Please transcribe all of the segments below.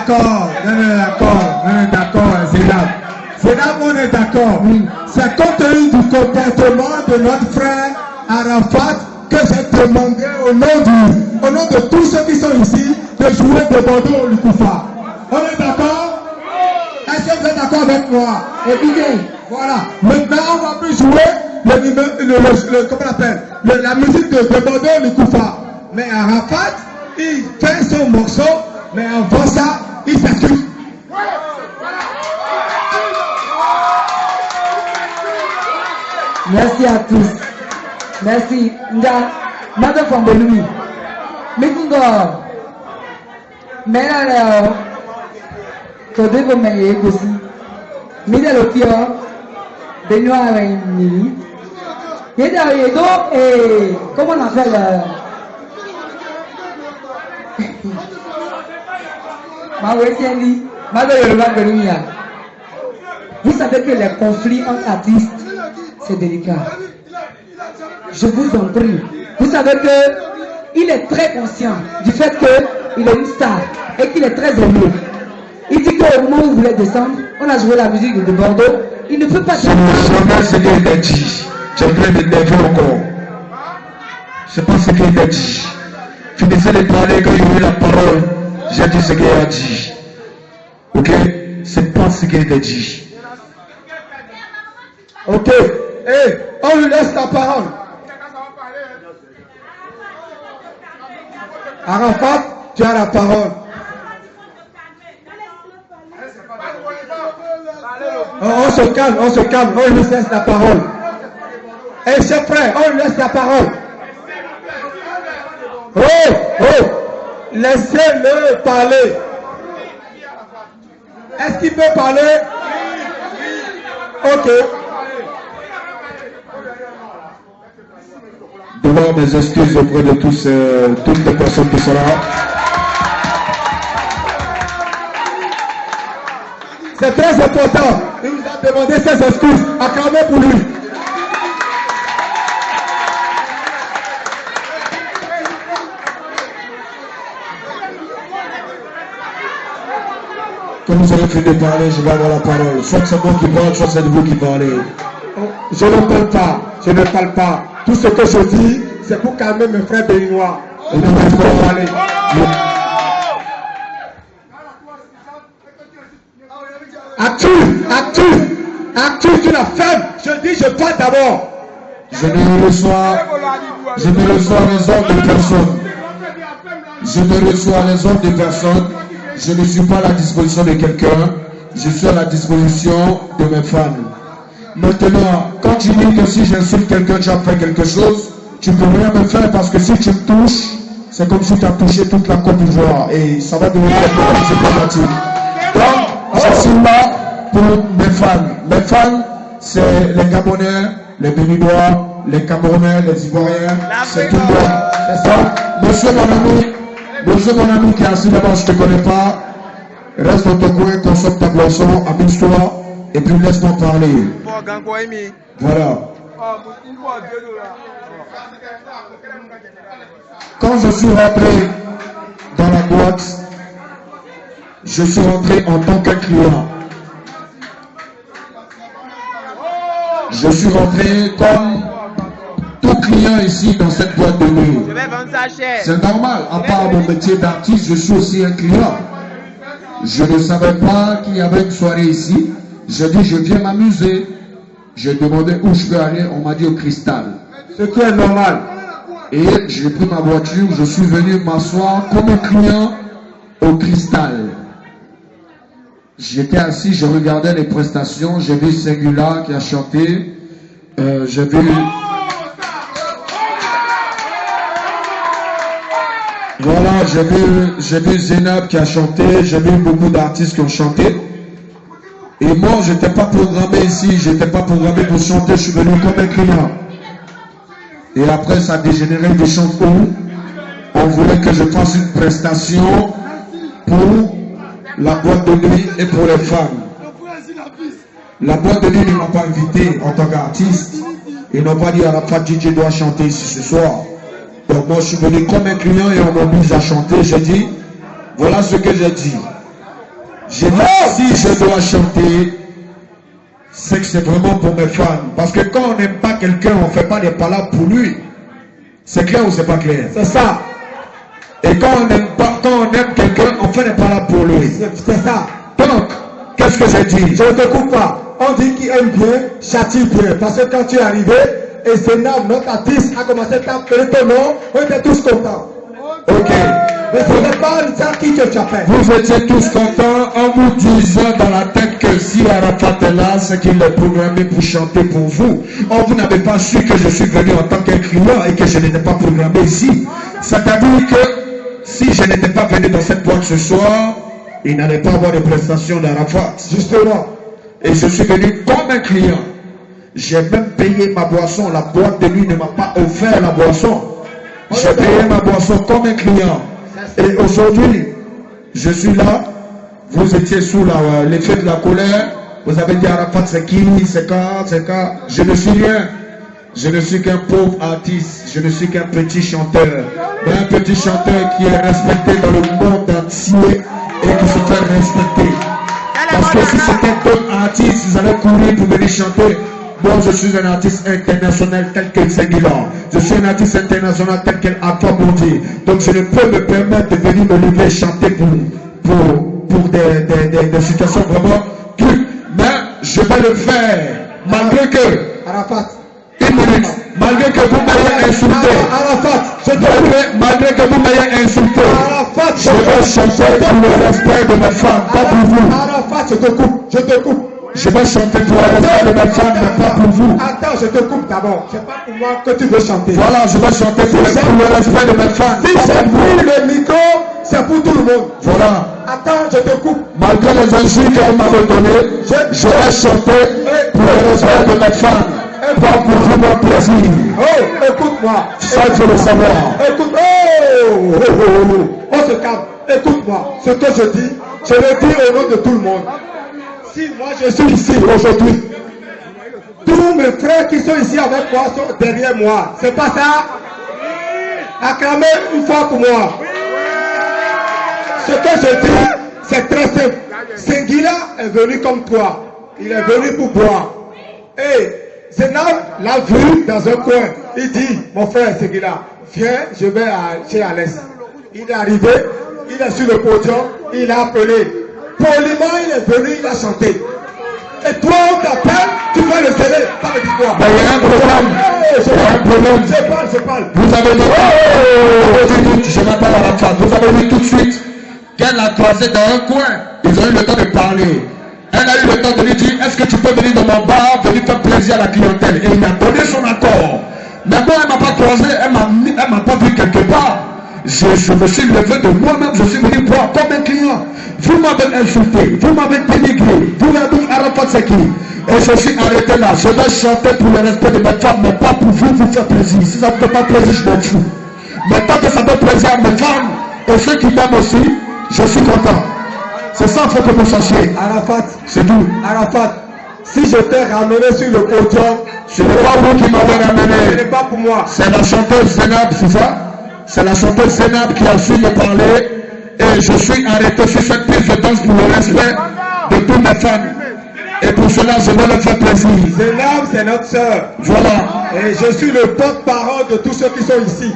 D'accord, on est d'accord, Zénab, on est d'accord. C'est compte tenu du comportement de notre frère Arafat que j'ai demandé au nom de tous ceux qui sont ici de jouer de Bordeaux au Lukoufa. On est d'accord? Est-ce que vous êtes d'accord avec moi? Écoutez, voilà. Maintenant, on va plus jouer comment on appelle la musique de Bordeaux au Lukoufa. Mais Arafat, il fait son morceau, mais avant ça, il s'excuse. Merci à tous. Merci. Nga, Madame Fambolumi. Mikungo. Mera Todego Meye Gosi. Mida Lopio. Benoît Rémi. Yeda Yedo et comment on appelle Mawetieni. Madame Yoruba Belunia. Vous savez que les conflits entre artistes, c'est délicat. Je vous en prie. Vous savez qu'il est très conscient du fait qu'il est une star et qu'il est très aimé. Il dit qu'au moment où il voulait descendre, on a joué la musique de Bordeaux. Il ne peut pas descendre. Je sais ce qu'il a dit. Je viens de l'énerver encore. Je sais pas ce qu'il a dit. Finissez de parler quand il y a eu la parole. J'ai dit ce qu'il a dit. Ok? C'est pas ce qu'il a dit. Ok. Hey, on lui laisse la parole. Arafat, tu as la parole. On se calme, on lui laisse la parole. Et c'est prêt, on lui laisse la parole. Oh, laissez-le parler. Est-ce qu'il peut parler? Ok. Devant mes excuses auprès de toutes les personnes qui sont là. C'est très important. Il nous a demandé ses excuses. Acclamez pour lui. Quand vous aurez fini de parler, je vais avoir la parole. Soit c'est moi qui parle, soit c'est vous qui parlez. Je ne parle pas. Tout ce que je dis, c'est pour calmer mes frères béninois. Il ne faut pas parler. Active, tu la fermes. Je dis, je parle d'abord. Je ne reçois les ordres de personne. Je ne reçois les ordres de personne. Je ne suis pas à la disposition de quelqu'un. Je suis à la disposition de mes fans. Maintenant, quand tu dis que si j'insulte quelqu'un, tu as fait quelque chose, tu ne peux rien me faire parce que si tu me touches, c'est comme si tu as touché toute la Côte d'Ivoire et ça va devenir plus problématique. Donc, je suis là pour mes fans. Mes fans, c'est les Gabonais, les Béninois, les Camerounais, les Ivoiriens, c'est tout le monde. C'est ça. Monsieur mon ami qui est assis là-bas, je ne te connais pas. Reste dans ton coin, consomme ta boisson, amuse-toi. Et puis laisse-moi parler. Voilà. Quand je suis rentré dans la boîte, je suis rentré en tant que client. Je suis rentré comme tout client ici dans cette boîte de nuit. C'est normal, à part mon métier d'artiste, je suis aussi un client. Je ne savais pas qu'il y avait une soirée ici. J'ai dit, je viens m'amuser. J'ai demandé où je peux aller. On m'a dit au Cristal. Ce qui est normal. Et j'ai pris ma voiture. Je suis venu m'asseoir comme un client au Cristal. J'étais assis, je regardais les prestations. J'ai vu Singula qui a chanté. J'ai vu... Voilà, j'ai vu Zénab qui a chanté. J'ai vu beaucoup d'artistes qui ont chanté. Et moi, je n'étais pas programmé ici, je n'étais pas programmé pour chanter, je suis venu comme un client. Et après, ça a dégénéré des chansons. On voulait que je fasse une prestation pour la boîte de nuit et pour les femmes. La boîte de nuit ne m'a pas invité en tant qu'artiste. Ils n'ont pas dit à la fin, DJ doit chanter ici ce soir. Donc moi, je suis venu comme un client et on m'oblige à chanter. J'ai dit, voilà ce que j'ai dit. J'ai dit, si je dois chanter, c'est que c'est vraiment pour mes fans. Parce que quand on n'aime pas quelqu'un, on ne fait pas des palabres pour lui. C'est clair ou c'est pas clair? C'est ça. Et quand on aime quelqu'un, on fait des palabres pour lui. C'est ça. Donc, qu'est-ce que j'ai dit? Je ne te coupe pas. On dit qu'il aime bien, châtie bien. Parce que quand tu es arrivé, et Zénab, notre artiste, a commencé à t'appeler ton nom, on était tous contents. Ok. Mais ce n'est pas ça qui te chapelle. Vous étiez tous contents en vous disant dans la tête que si Arafat est là, c'est qu'il est programmé pour chanter pour vous. Or, vous n'avez pas su que je suis venu en tant qu'un client et que je n'étais pas programmé ici. C'est-à-dire que si je n'étais pas venu dans cette boîte ce soir, il n'allait pas avoir de prestations d'Arafat. Justement. Et je suis venu comme un client. J'ai même payé ma boisson. La boîte de nuit ne m'a pas offert la boisson. J'ai payé ma boisson comme un client. Et aujourd'hui, je suis là. Vous étiez sous l'effet de la colère. Vous avez dit Arafat c'est qui, c'est quand. Je ne suis rien. Je ne suis qu'un pauvre artiste. Je ne suis qu'un petit chanteur. Mais un petit chanteur qui est respecté dans le monde entier et qui se fait respecter. Parce que si c'était d'autres artistes, ils allaient courir pour venir chanter. Moi, je suis un artiste international tel que Zengila. Je suis un artiste international tel qu'un Alpha Blondy. Donc, je ne peux me permettre de venir me lever et chanter pour des situations vraiment plus. Mais je vais le faire. Malgré que. Arafat. Une minute. Malgré que vous m'ayez insulté. Arafat. Malgré que vous m'ayez insulté. Arafat. Je vais chanter pour le respect de mes femmes, pas pour vous. Arafat, je te coupe. Je vais chanter pour le respect de mes femmes, mais pas pour vous. Attends, je te coupe d'abord. C'est pas pour moi que tu veux chanter. Voilà, je vais chanter pour le respect de mes femmes. Si j'ai pris le micro, c'est pour tout le monde. Voilà. Attends, je te coupe. Malgré les insultes que vous m'avez données, je vais chanter pour le respect de mes femmes. Pas pour vous, mon plaisir. Oh, écoute-moi. Ça, il faut le savoir. Écoute, on se calme. Écoute-moi. Ce que je dis, je le dis au nom de tout le monde. Si moi je suis ici aujourd'hui, tous mes frères qui sont ici avec moi sont derrière moi. C'est pas ça? Acclamez une fois pour moi. Ce que je dis, c'est très simple. Zengila est venu comme toi. Il est venu pour boire. Et Zénab l'a vu dans un coin. Il dit, mon frère Zengila, viens, je vais chez Alès. Il est arrivé, il est sur le podium, il a appelé. Poliment, il est venu, il a chanté. Et toi, on t'appelle, tu vas le serrer. Ça veut dire quoi? Mais il y a un problème. Il y a un problème. Je parle. Vous avez dit, je m'appelle Arafat. Vous avez dit tout de suite qu'elle l'a croisé dans un coin. Ils ont eu le temps de parler. Elle a eu le temps de lui dire, est-ce que tu peux venir dans mon bar, venir faire plaisir à la clientèle? Et il a donné son accord. Mais moi, elle ne m'a pas croisé, elle m'a pas vu quelque part. Je me suis levé de moi-même, je suis venu boire comme un client. Vous m'avez insulté, vous m'avez dénigré, vous m'avez dit Arafat c'est qui? Et je suis arrêté là. Je vais chanter pour le respect de mes femmes, mais pas pour vous faire plaisir. Si ça ne fait pas plaisir, je m'en fous. Mais tant que ça fait plaisir à mes femmes et ceux qui m'aiment aussi, je suis content. C'est ça qu'il faut que vous sachiez. Arafat, c'est tout. Arafat, si je t'ai ramené sur le podium, ce n'est pas vous qui m'avez ramené. Ce n'est pas pour moi. C'est la chanteuse Zénab, c'est ça? C'est la chanteuse Zénab qui a su me parler. Et je suis arrêté sur cette piste de danse pour le respect de toutes mes femmes. Et pour cela, je vais leur faire plaisir. Zénab, c'est notre soeur. Voilà. Et je suis le porte-parole de tous ceux qui sont ici.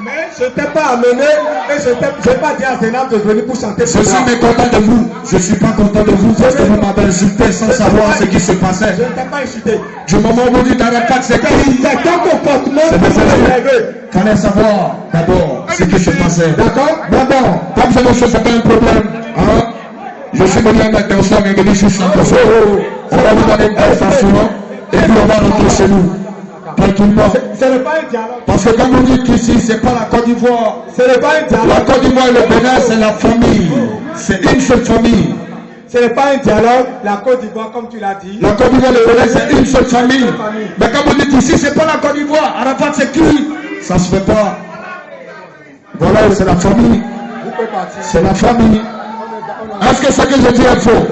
Mais je ne t'ai pas amené et je n'ai pas dit à Zénab de venir pour chanter. Je suis mécontent de vous. Je ne suis pas content de vous parce que vous m'avez insulté sans savoir ce qui se passait. Je ne t'ai pas insulté. Du moment où vous dites Arafat, c'est qui? C'est ton comportement qui m'a énervé. Fallait savoir d'abord ce qui se passait. D'accord? D'abord, comme c'est monsieur, c'est pas un problème. Hein? Je suis venu avec l'intention de venir sur 100%. On va vous donner une prestation et puis on va rentrer chez nous. Tranquillement. Ce n'est pas un dialogue. Parce que comme vous dites qu'ici, c'est pas la Côte d'Ivoire. Ce n'est pas un dialogue. La Côte d'Ivoire et le Bénin, c'est la famille. C'est une seule famille. Ce n'est pas un dialogue. La Côte d'Ivoire, comme tu l'as dit. La Côte d'Ivoire et le Bénin, c'est une seule famille. Mais comme vous dites ici, c'est pas la Côte d'Ivoire. Arafat, c'est qui? Ça se fait pas. Voilà, c'est la famille. C'est la famille. Est-ce que ce que je dis est faux?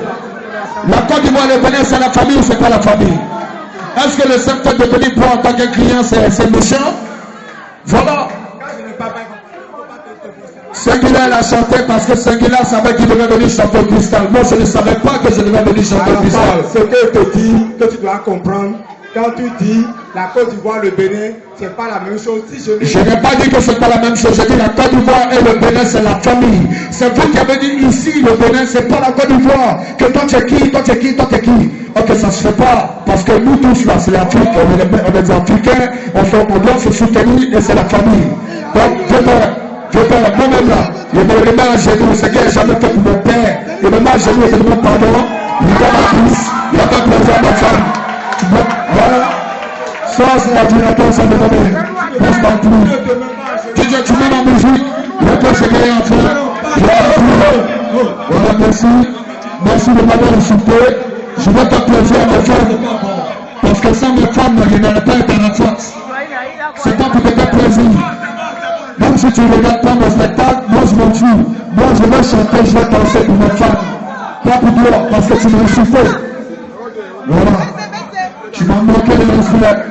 La Côte d'Ivoire et le Bénin, c'est la famille ou c'est pas la famille? Est-ce que le simple fait de venir boire en tant que client, c'est méchant? Voilà. Singular a chanté parce que Singular savait qu'il devait venir chanter au cristal. Moi, je ne savais pas que je devais venir chanter au cristal. Ce que je te dis, que tu dois comprendre, quand tu dis la Côte d'Ivoire, le Bénin, c'est pas la même chose. Si je n'ai pas dit que c'est pas la même chose. J'ai dit la Côte d'Ivoire et le Bénin, c'est la famille. C'est vous qui avez dit ici, le Bénin, c'est pas la Côte d'Ivoire. Que toi tu es qui, toi tu es qui, toi tu es qui. Ok, ça se fait pas. Parce que nous tous là, c'est l'Afrique. On est des Africains. On doit se soutenir et c'est la famille. Donc, je peux moi-même là. Je me remets à genoux. C'est que j'ai jamais fait pour mon père. Je me mets à genoux et je demande pardon. Il y a ma pousse. Il y a pas de plaisir à ma femme. Voilà. Ça, c'est l'ordinateur, ça me donne. Pense pas plus. Tu mets ma musique. Après, c'est gagné en fait. Voilà, merci. Merci de m'avoir insulté. Je vais pas plaisir à mes femmes. Parce que sans mes femmes, je n'aurais pas été à la force. C'est pas pour te faire plaisir. Même si tu ne regardes pas mon spectacle, moi je m'en fous. Moi je vais chanter, je vais danser pour mes femmes. Pas pour toi, parce que tu m'as insulté. Voilà. Tu m'as manqué de respect.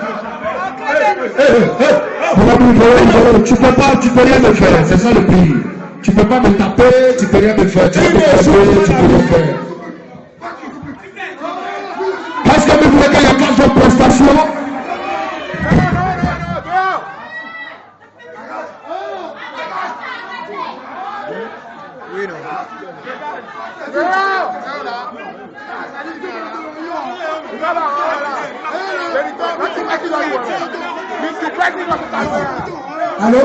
Tu peux rien me faire, c'est ça le pire. Tu peux pas me taper, tu peux rien me faire. Tu peux me taper, tu peux rien faire. Est-ce que vous voulez qu'il y ait pas de prestation? Allô?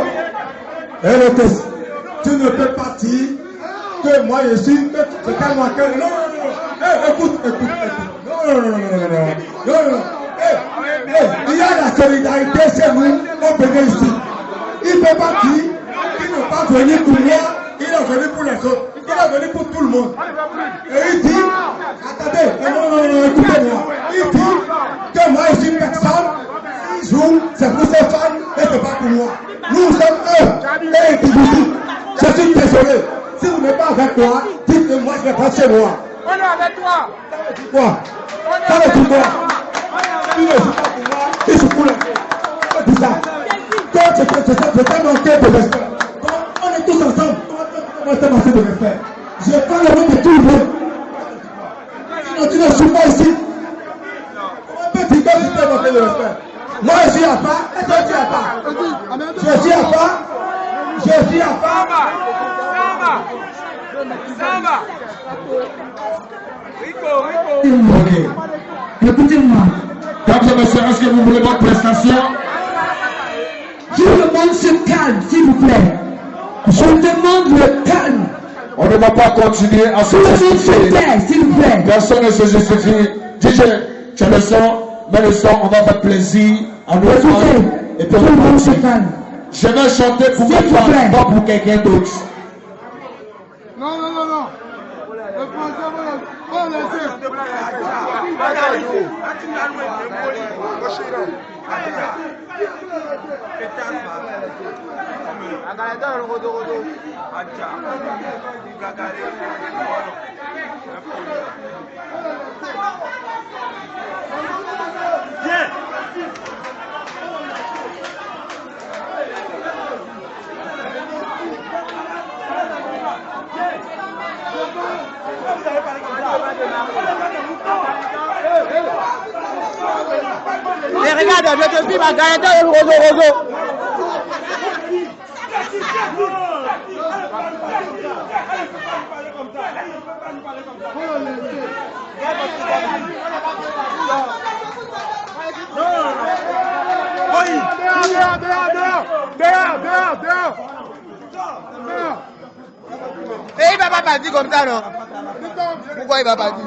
L'hôtesse, tu ne peux pas dire que moi je suis, c'est pas moi que... Non, écoute. Non. Il y a la solidarité chez nous, au Bénin ici. Il ne peut pas dire qu'il n'est pas venu pour moi, il est venu pour les autres. Il est venu pour tout le monde. Et il dit, attendez, non, écoutez-moi. Il dit que moi je suis personne, il joue, c'est pour ses fans et c'est pas pour moi. Nous sommes eux. Et il dit, je suis désolé. Si vous n'êtes pas avec moi, dites que moi je vais pas chez moi. On est avec toi. Quoi? Ça veut dire quoi? Il ne joue pas pour moi, il joue pour les autres. C'est ça. Quand c'est manqué de respect. Quand on est tous ensemble, on est manqué de respect. Je prends le nom de tout le monde. Sinon tu ne joues pas ici. On peut dire que tu t'es manqué de respect. Moi je suis à part, et toi tu es à part. Je suis à part. Je suis à part. Samba. Écoutez-moi. Mesdames et messieurs, est-ce que vous voulez votre prestation? Tout le monde se calme, s'il vous plaît. Je demande le calme. On ne va pas continuer à se Tout le monde se justifier. tait, s'il vous plaît. Personne ne se justifie. DJ, tu as le son, mets le son, on va faire plaisir à nos Écoutez, femmes. Et puis tout le on va monde se partir. calme. Je vais chanter pour S'il mes vous plaît. femmes, pas pour quelqu'un d'autre. Non. Le français, on laisse. Mais regarde, je te filme à Gaëtan et le roseau. Dehors. Et il va pas partir comme ça, non? Pourquoi il va partir?